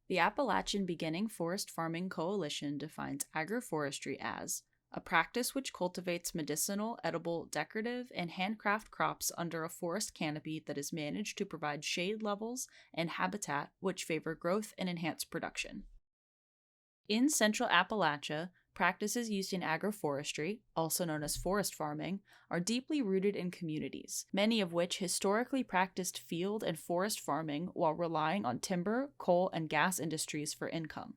The Appalachian Beginning Forest Farming Coalition defines agroforestry as a practice which cultivates medicinal, edible, decorative, and handcraft crops under a forest canopy that is managed to provide shade levels and habitat which favor growth and enhance production. In central Appalachia, practices used in agroforestry, also known as forest farming, are deeply rooted in communities, many of which historically practiced field and forest farming while relying on timber, coal, and gas industries for income.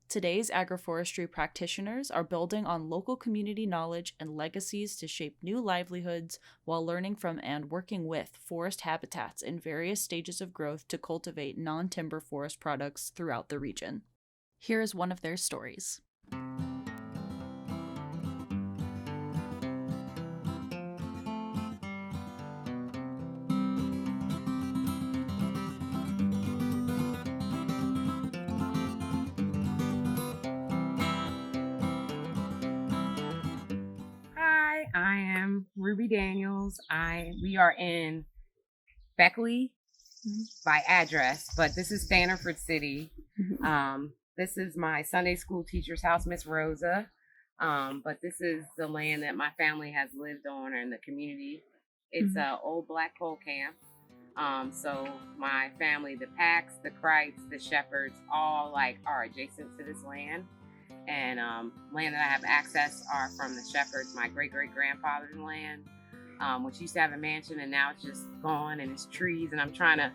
Today's agroforestry practitioners are building on local community knowledge and legacies to shape new livelihoods while learning from and working with forest habitats in various stages of growth to cultivate non-timber forest products throughout the region. Here is one of their stories. I am Ruby Daniels. We are in Beckley by address, but this is Stanford City. This is my Sunday school teacher's house, Miss Rosa. But this is the land that my family has lived on in the community. It's an old black coal camp. So my family, the Packs, the Cripes, the Shepherds, all are adjacent to this land. And land that I have access are from the Shepherds, my great-great-grandfather's land, which used to have a mansion, and now it's just gone and it's trees. And I'm trying to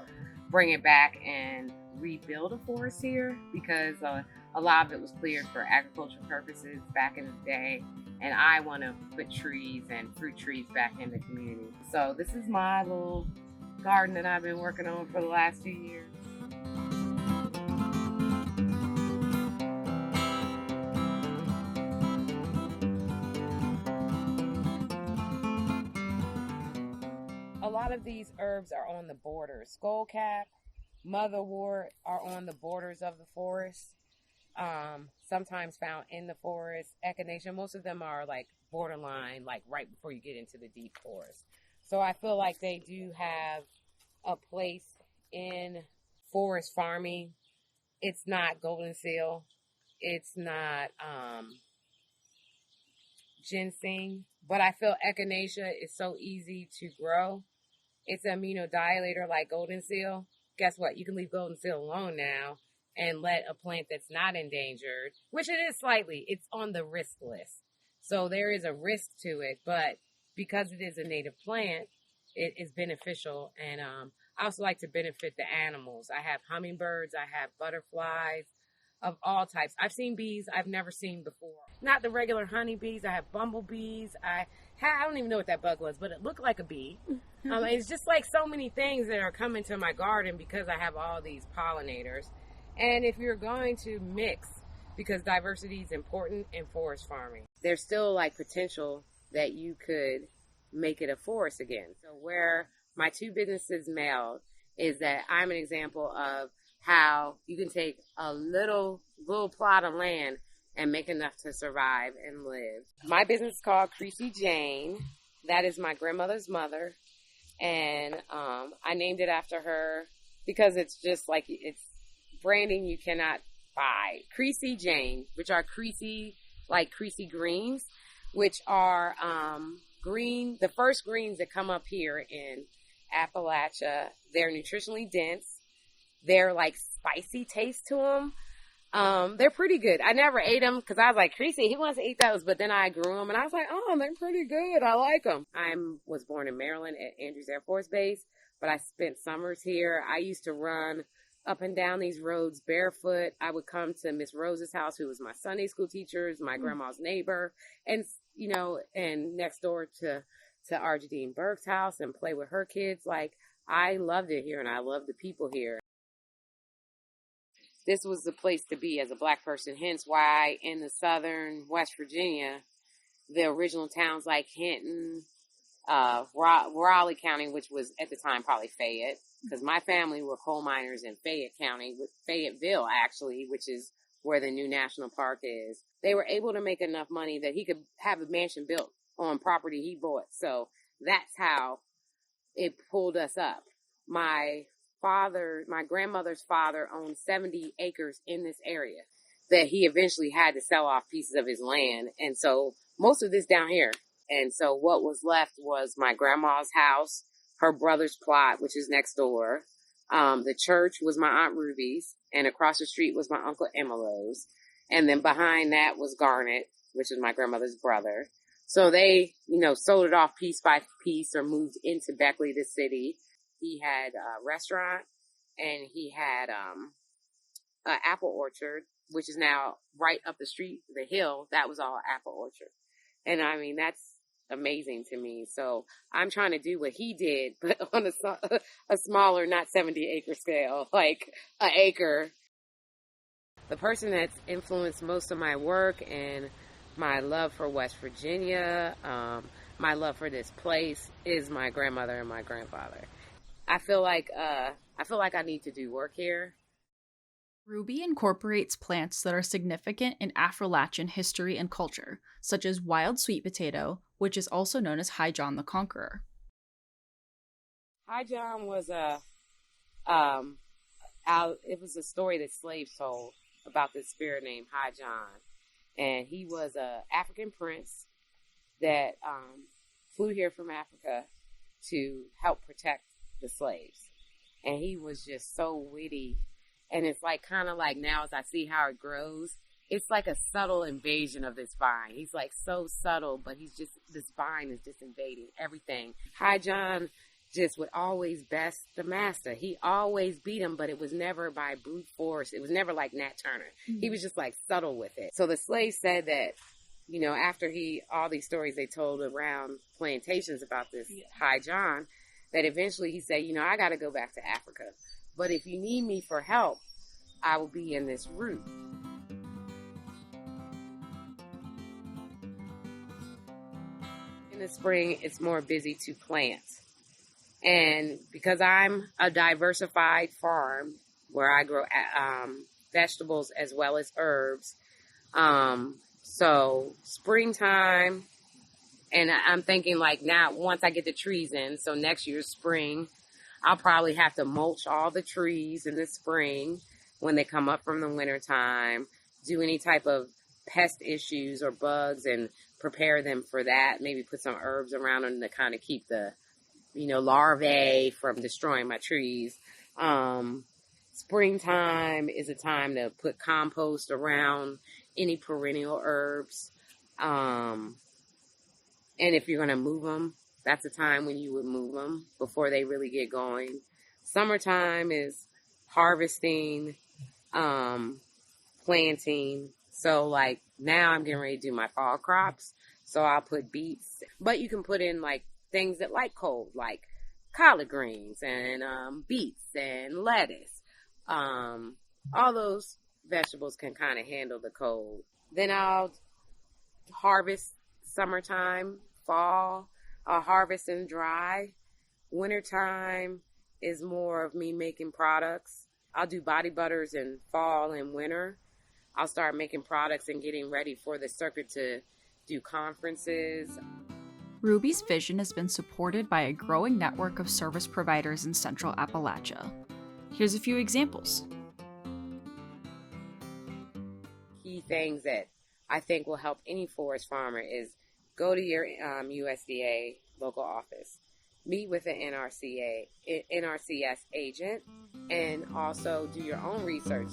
bring it back and rebuild a forest here because a lot of it was cleared for agricultural purposes back in the day. And I want to put trees and fruit trees back in the community. So this is my little garden that I've been working on for the last 2 years. A lot of these herbs are on the borders. Skullcap, motherwort are on the borders of the forest. Sometimes found in the forest. Echinacea, most of them are borderline, right before you get into the deep forest. So I feel like they do have a place in forest farming. It's not golden seal. It's not ginseng. But I feel echinacea is so easy to grow. It's an immunodilator like golden seal. Guess what? You can leave golden seal alone now and let a plant that's not endangered, which it is slightly, it's on the risk list. So there is a risk to it, but because it is a native plant, it is beneficial. And I also like to benefit the animals. I have hummingbirds, I have butterflies of all types. I've seen bees I've never seen before. Not the regular honeybees. I have bumblebees. I don't even know what that bug was, but it looked like a bee. It's just so many things that are coming to my garden because I have all these pollinators. And if you're going to mix, because diversity is important in forest farming, there's still potential that you could make it a forest again. So where my two businesses meld is that I'm an example of how you can take a little plot of land and make enough to survive and live. My business is called Creasy Jane. That is my grandmother's mother. And I named it after her because it's just it's branding you cannot buy. Creasy Jane, which are creasy, creasy greens, which are green, the first greens that come up here in Appalachia. They're nutritionally dense. They're spicy taste to them. They're pretty good. I never ate them because I was like, Creasy, he wants to eat those. But then I grew them and I was like, oh, they're pretty good. I like them. I was born in Maryland at Andrews Air Force Base, but I spent summers here. I used to run up and down these roads barefoot. I would come to Miss Rose's house, who was my Sunday school teacher, my grandma's neighbor, and and next door to Arjadine Burke's house and play with her kids. I loved it here and I love the people here. This was the place to be as a Black person, hence why in the southern West Virginia, the original towns like Hinton, Raleigh County, which was at the time probably Fayette, because my family were coal miners in Fayette County, with Fayetteville actually, which is where the new national park is. They were able to make enough money that he could have a mansion built on property he bought. So that's how it pulled us up. My my grandmother's father owned 70 acres in this area that he eventually had to sell off pieces of his land. And so most of this down here. And so what was left was my grandma's house, her brother's plot, which is next door. The church was my Aunt Ruby's, and across the street was my Uncle Emilo's. And then behind that was Garnet, which is my grandmother's brother. So they, sold it off piece by piece or moved into Beckley, the city. He had a restaurant, and he had an apple orchard, which is now right up the street, the hill. That was all apple orchard. And I mean, that's amazing to me. So I'm trying to do what he did, but on a smaller, not 70-acre scale, like an acre. The person that's influenced most of my work and my love for West Virginia, my love for this place, is my grandmother and my grandfather. I feel like I need to do work here. Ruby incorporates plants that are significant in Afrolachian history and culture, such as wild sweet potato, which is also known as High John the Conqueror. High John was a story that slaves told about this spirit named High John, and he was a African prince that flew here from Africa to help protect the slaves, and he was just so witty. And it's like kind of like now as I see how it grows, it's like a subtle invasion of this vine. He's like so subtle, but this vine is just invading everything. High John just would always best the master. He always beat him, but it was never by brute force. It was never like Nat Turner. Mm-hmm. He was just like subtle with it. So the slaves said that, after all these stories they told around plantations about this High John, that eventually he said, I got to go back to Africa. But if you need me for help, I will be in this root. In the spring, it's more busy to plant. And because I'm a diversified farm where I grow vegetables as well as herbs, so springtime, and I'm thinking like now once I get the trees in, so next year's spring, I'll probably have to mulch all the trees in the spring when they come up from the winter time, do any type of pest issues or bugs and prepare them for that. Maybe put some herbs around them to kind of keep the, larvae from destroying my trees. Springtime is a time to put compost around any perennial herbs. And if you're going to move them, that's a time when you would move them before they really get going. Summertime is harvesting, planting. So like now I'm getting ready to do my fall crops. So I'll put beets, but you can put in like things that like cold, like collard greens and beets and lettuce. All those vegetables can kind of handle the cold. Then I'll harvest summertime, fall. I'll harvest and dry. Wintertime is more of me making products. I'll do body butters in fall and winter. I'll start making products and getting ready for the circuit to do conferences. Ruby's vision has been supported by a growing network of service providers in Central Appalachia. Here's a few examples. Key things that I think will help any forest farmer is go to your USDA local office, meet with an NRCS agent, and also do your own research.